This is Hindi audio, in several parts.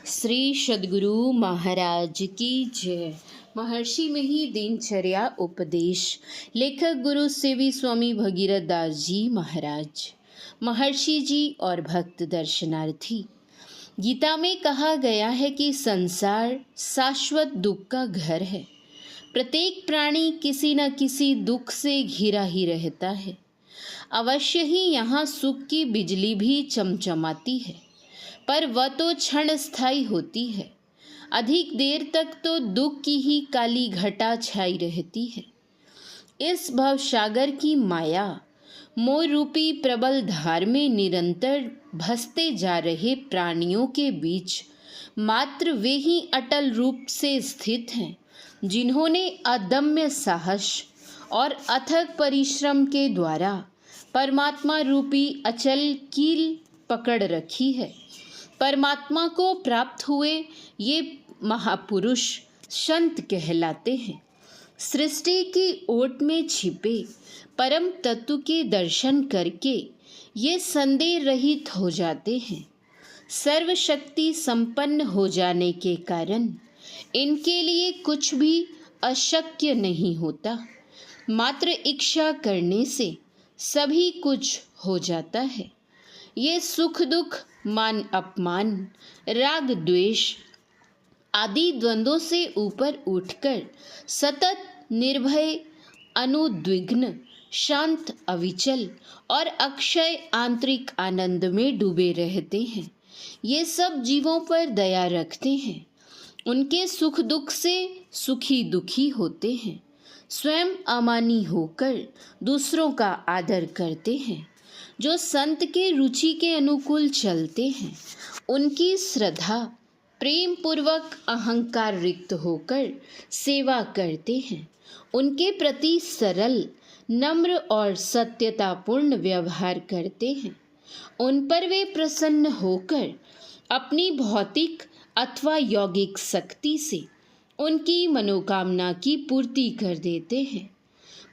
श्री सद्गुरु महाराज की जय। महर्षि में ही दिनचर्या उपदेश। लेखक गुरु सेवी स्वामी भगीरथ दास जी महाराज। महर्षि जी और भक्त दर्शनार्थी। गीता में कहा गया है कि संसार शाश्वत दुख का घर है। प्रत्येक प्राणी किसी न किसी दुख से घिरा ही रहता है। अवश्य ही यहाँ सुख की बिजली भी चमचमाती है, पर वह तो क्षण स्थायी होती है। अधिक देर तक तो दुख की ही काली घटा छाई रहती है। इस भवसागर की माया मोह रूपी प्रबल धार में निरंतर भसते जा रहे प्राणियों के बीच मात्र वे ही अटल रूप से स्थित हैं, जिन्होंने अदम्य साहस और अथक परिश्रम के द्वारा परमात्मा रूपी अचल कील पकड़ रखी है। परमात्मा को प्राप्त हुए ये महापुरुष संत कहलाते हैं। सृष्टि की ओट में छिपे परम तत्व के दर्शन करके ये संदेह रहित हो जाते हैं। सर्वशक्ति संपन्न हो जाने के कारण इनके लिए कुछ भी अशक्य नहीं होता। मात्र इच्छा करने से सभी कुछ हो जाता है। ये सुख दुख, मान अपमान, राग द्वेष आदि द्वंद्वों से ऊपर उठकर सतत निर्भय, अनुद्विग्न, शांत, अविचल और अक्षय आंतरिक आनंद में डूबे रहते हैं। ये सब जीवों पर दया रखते हैं। उनके सुख दुख से सुखी दुखी होते हैं। स्वयं अमानी होकर दूसरों का आदर करते हैं। जो संत के रुचि के अनुकूल चलते हैं, उनकी श्रद्धा प्रेम पूर्वक अहंकार रिक्त होकर सेवा करते हैं। उनके प्रति सरल, नम्र और सत्यतापूर्ण व्यवहार करते हैं। उन पर वे प्रसन्न होकर अपनी भौतिक अथवा यौगिक शक्ति से उनकी मनोकामना की पूर्ति कर देते हैं।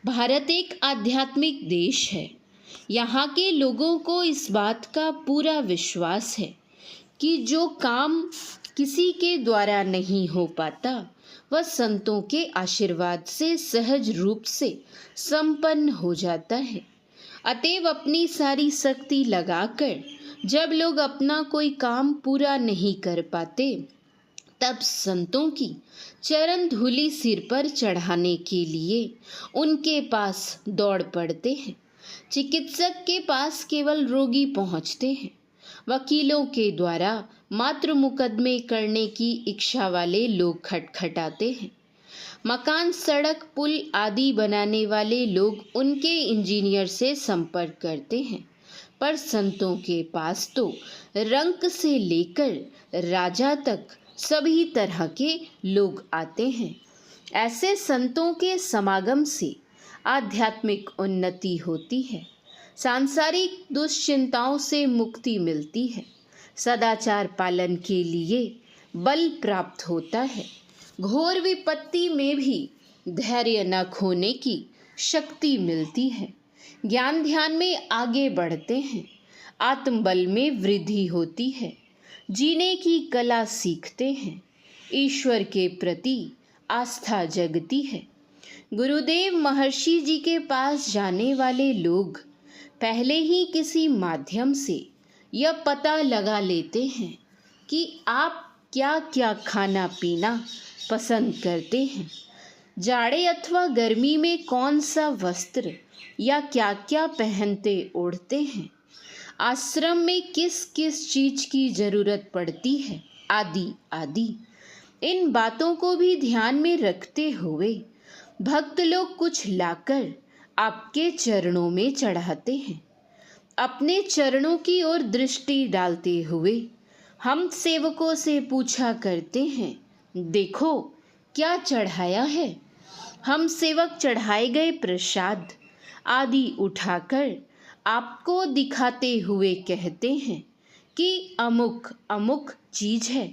भारत एक आध्यात्मिक देश है। यहाँ के लोगों को इस बात का पूरा विश्वास है कि जो काम किसी के द्वारा नहीं हो पाता, वह संतों के आशीर्वाद से सहज रूप से संपन्न हो जाता है। अतएव अपनी सारी शक्ति लगाकर जब लोग अपना कोई काम पूरा नहीं कर पाते, तब संतों की चरण धूलि सिर पर चढ़ाने के लिए उनके पास दौड़ पड़ते हैं। चिकित्सक के पास केवल रोगी पहुंचते हैं। वकीलों के द्वारा मात्र मुकदमे करने की इच्छा वाले लोग खटखटाते हैं। मकान, सड़क, पुल आदि बनाने वाले लोग उनके इंजीनियर से संपर्क करते हैं। पर संतों के पास तो रंक से लेकर राजा तक सभी तरह के लोग आते हैं। ऐसे संतों के समागम से आध्यात्मिक उन्नति होती है। सांसारिक दुश्चिंताओं से मुक्ति मिलती है। सदाचार पालन के लिए बल प्राप्त होता है। घोर विपत्ति में भी धैर्य न खोने की शक्ति मिलती है। ज्ञान ध्यान में आगे बढ़ते हैं। आत्मबल में वृद्धि होती है। जीने की कला सीखते हैं। ईश्वर के प्रति आस्था जगती है। गुरुदेव महर्षि जी के पास जाने वाले लोग पहले ही किसी माध्यम से यह पता लगा लेते हैं कि आप क्या क्या खाना पीना पसंद करते हैं, जाड़े अथवा गर्मी में कौन सा वस्त्र या क्या क्या पहनते ओढ़ते हैं, आश्रम में किस किस चीज़ की ज़रूरत पड़ती है, आदि आदि। इन बातों को भी ध्यान में रखते हुए भक्त लोग कुछ लाकर आपके चरणों में चढ़ाते हैं। अपने चरणों की ओर दृष्टि डालते हुए हम सेवकों से पूछा करते हैं, देखो क्या चढ़ाया है। हम सेवक चढ़ाए गए प्रसाद आदि उठाकर आपको दिखाते हुए कहते हैं कि अमुक अमुक चीज़ है।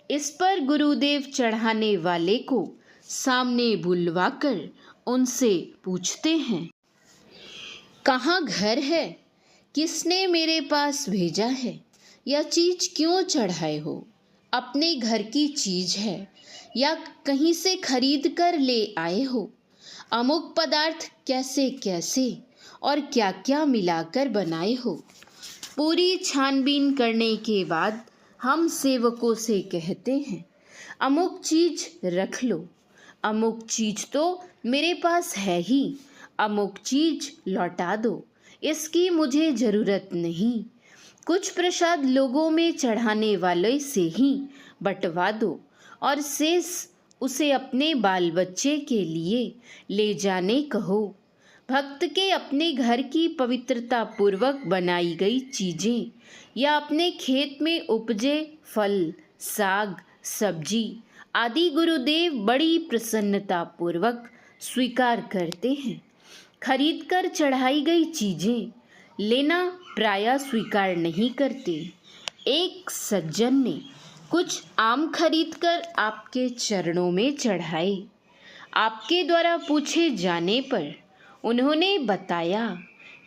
इस पर गुरुदेव चढ़ाने वाले को सामने बुलवाकर उनसे पूछते हैं, कहाँ घर है, किसने मेरे पास भेजा है, यह चीज़ क्यों चढ़ाए हो, अपने घर की चीज है या कहीं से खरीद कर ले आए हो, अमुक पदार्थ कैसे कैसे और क्या क्या मिलाकर बनाए हो। पूरी छानबीन करने के बाद हम सेवकों से कहते हैं, अमुक चीज रख लो, अमुक चीज तो मेरे पास है ही, अमुक चीज लौटा दो, इसकी मुझे ज़रूरत नहीं। कुछ प्रसाद लोगों में चढ़ाने वाले से ही बंटवा दो और शेष उसे अपने बाल बच्चे के लिए ले जाने कहो। भक्त के अपने घर की पवित्रता पूर्वक बनाई गई चीज़ें या अपने खेत में उपजे फल, साग, सब्जी आदि गुरुदेव बड़ी प्रसन्नता पूर्वक स्वीकार करते हैं। खरीद कर चढ़ाई गई चीज़ें लेना प्रायः स्वीकार नहीं करते। एक सज्जन ने कुछ आम खरीदकर आपके चरणों में चढ़ाए। आपके द्वारा पूछे जाने पर उन्होंने बताया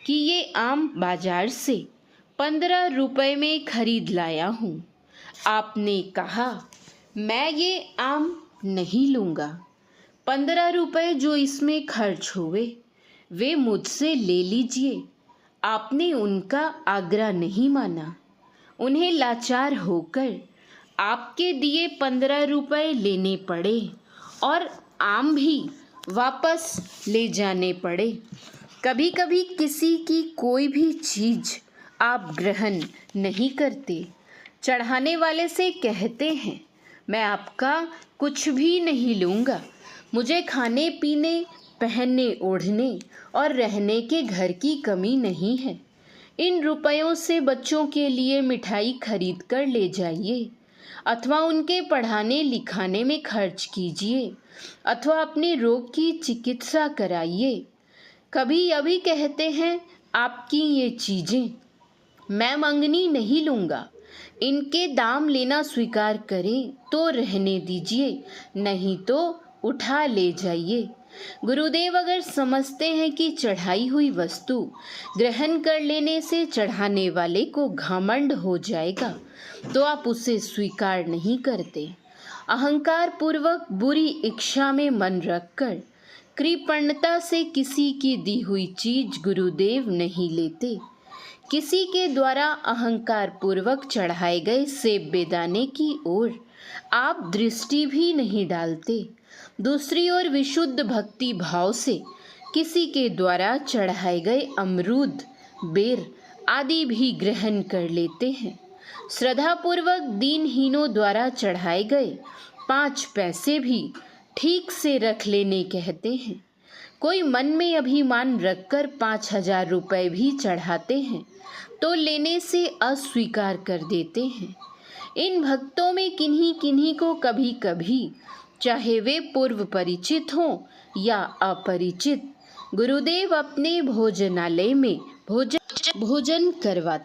कि ये आम बाजार से 15 रुपए में खरीद लाया हूँ। आपने कहा, मैं ये आम नहीं लूँगा, 15 रुपए जो इसमें खर्च हुए वे मुझसे ले लीजिए। आपने उनका आग्रह नहीं माना। उन्हें लाचार होकर आपके दिए 15 रुपए लेने पड़े और आम भी वापस ले जाने पड़े। कभी कभी किसी की कोई भी चीज़ आप ग्रहण नहीं करते, चढ़ाने वाले से कहते हैं, मैं आपका कुछ भी नहीं लूँगा, मुझे खाने पीने, पहनने ओढ़ने और रहने के घर की कमी नहीं है। इन रुपयों से बच्चों के लिए मिठाई खरीद कर ले जाइए अथवा उनके पढ़ाने लिखाने में खर्च कीजिए अथवा अपने रोग की चिकित्सा कराइए। कभी अभी कहते हैं, आपकी ये चीज़ें मैं मंगनी नहीं लूँगा, इनके दाम लेना स्वीकार करें तो रहने दीजिए, नहीं तो उठा ले जाइए। गुरुदेव अगर समझते हैं कि चढ़ाई हुई वस्तु ग्रहण कर लेने से चढ़ाने वाले को घमंड हो जाएगा तो आप उसे स्वीकार नहीं करते। अहंकार पूर्वक बुरी इच्छा में मन रखकर कृपणता से किसी की दी हुई चीज गुरुदेव नहीं लेते। किसी के द्वारा अहंकार पूर्वक चढ़ाए गए सेब बेदाने की ओर आप दृष्टि भी नहीं डालते। दूसरी ओर विशुद्ध भक्ति भाव से किसी के द्वारा चढ़ाए गए अमरूद, बेर आदि भी ग्रहण कर लेते हैं। श्रद्धापूर्वक दीनहीनों द्वारा चढ़ाए गए 5 पैसे भी ठीक से रख लेने कहते हैं। कोई मन में अभिमान रखकर 5000 रुपये भी चढ़ाते हैं तो लेने से अस्वीकार कर देते हैं। इन भक्तों में किन्हीं किन्हीं को कभी कभी, चाहे वे पूर्व परिचित हों या अपरिचित, गुरुदेव अपने भोजनालय में भोजन करवा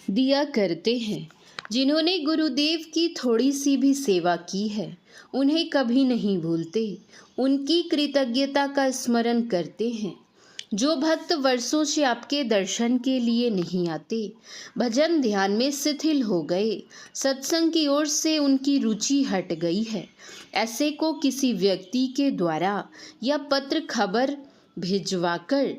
दिया करते हैं। जिन्होंने गुरुदेव की थोड़ी सी भी सेवा की है उन्हें कभी नहीं भूलते, उनकी कृतज्ञता का स्मरण करते हैं। जो भक्त वर्षों से आपके दर्शन के लिए नहीं आते, भजन ध्यान में शिथिल हो गए, सत्संग की ओर से उनकी रुचि हट गई है, ऐसे को किसी व्यक्ति के द्वारा या पत्र खबर भिजवाकर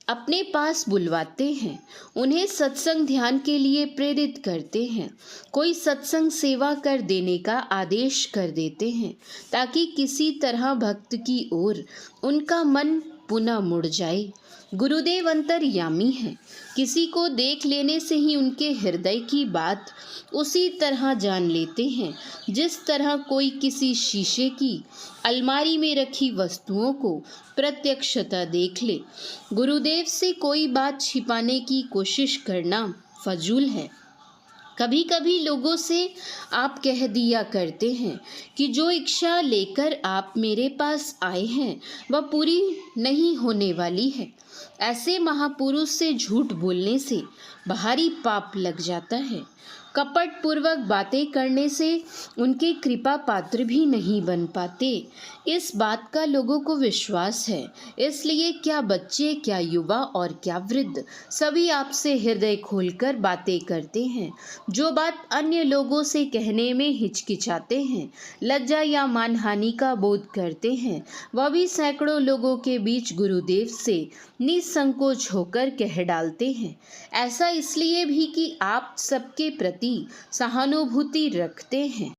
अपने पास बुलवाते हैं, उन्हें सत्संग ध्यान के लिए प्रेरित करते हैं, कोई सत्संग सेवा कर देने का आदेश कर देते हैं ताकि किसी तरह भक्त की ओर उनका मन पुनः मुड़ जाए। गुरुदेव अंतर्यामी हैं, किसी को देख लेने से ही उनके हृदय की बात उसी तरह जान लेते हैं जिस तरह कोई किसी शीशे की अलमारी में रखी वस्तुओं को प्रत्यक्षतः देख ले। गुरुदेव से कोई बात छिपाने की कोशिश करना फजूल है। कभी कभी लोगों से आप कह दिया करते हैं कि जो इच्छा लेकर आप मेरे पास आए हैं वह पूरी नहीं होने वाली है। ऐसे महापुरुष से झूठ बोलने से भारी पाप लग जाता है। कपट पूर्वक बातें करने से उनके कृपा पात्र भी नहीं बन पाते। इस बात का लोगों को विश्वास है। इसलिए क्या बच्चे, क्या युवा और क्या वृद्ध, सभी आपसे हृदय खोलकर बातें करते हैं। जो बात अन्य लोगों से कहने में हिचकिचाते हैं, लज्जा या मानहानि का बोध करते हैं, वह भी सैकड़ों लोगों के बीच गुरुदेव से निसंकोच होकर कह डालते हैं। ऐसा इसलिए भी कि आप सबके प्रति सहानुभूति रखते हैं।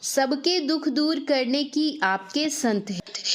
सबके दुख दूर करने की आपके संत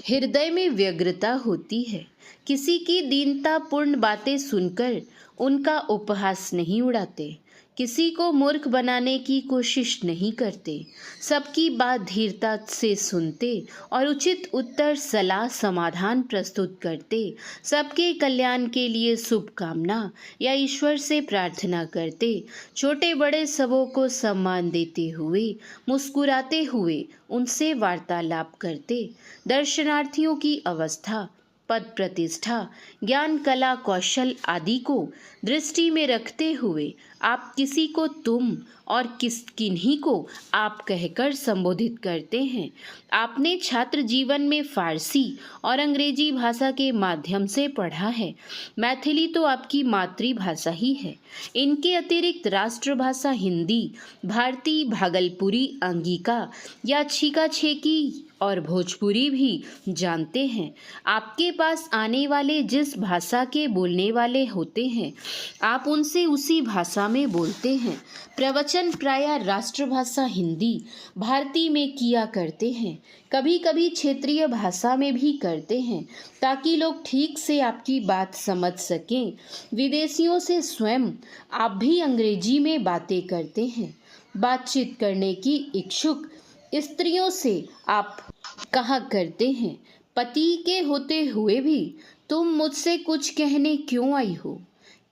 हृदय में व्यग्रता होती है। किसी की दीनतापूर्ण बातें सुनकर उनका उपहास नहीं उड़ाते, किसी को मूर्ख बनाने की कोशिश नहीं करते, सबकी बात धीरता से सुनते और उचित उत्तर, सलाह, समाधान प्रस्तुत करते, सबके कल्याण के लिए शुभकामना या ईश्वर से प्रार्थना करते, छोटे बड़े सबों को सम्मान देते हुए, मुस्कुराते हुए उनसे वार्तालाप करते, दर्शनार्थियों की अवस्था, पद प्रतिष्ठा, ज्ञान, कला, कौशल आदि को दृष्टि में रखते हुए आप किसी को तुम और किन्हीं को आप कहकर संबोधित करते हैं। आपने छात्र जीवन में फारसी और अंग्रेजी भाषा के माध्यम से पढ़ा है। मैथिली तो आपकी मातृभाषा ही है। इनके अतिरिक्त राष्ट्रभाषा हिंदी, भारतीय, भागलपुरी, अंगिका या छीका छेकी और भोजपुरी भी जानते हैं। आपके पास आने वाले जिस भाषा के बोलने वाले होते हैं, आप उनसे उसी भाषा में बोलते हैं। प्रवचन प्रायः राष्ट्रभाषा हिंदी, भारतीय में किया करते हैं। कभी कभी क्षेत्रीय भाषा में भी करते हैं, ताकि लोग ठीक से आपकी बात समझ सकें। विदेशियों से स्वयं आप भी अंग्रेजी में बातें करते हैं। बातचीत करने की इच्छुक स्त्रियों से आप कहा करते हैं, पति के होते हुए भी तुम मुझसे कुछ कहने क्यों आई हो?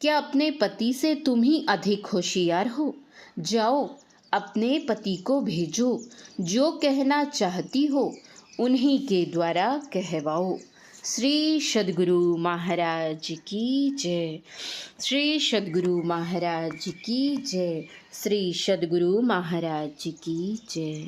क्या अपने पति से तुम ही अधिक होशियार हो? जाओ, अपने पति को भेजो, जो कहना चाहती हो उन्हीं के द्वारा कहवाओ। श्री सद्गुरु महाराज की जय। श्री सद्गुरु महाराज की जय। श्री सद्गुरु महाराज की जय।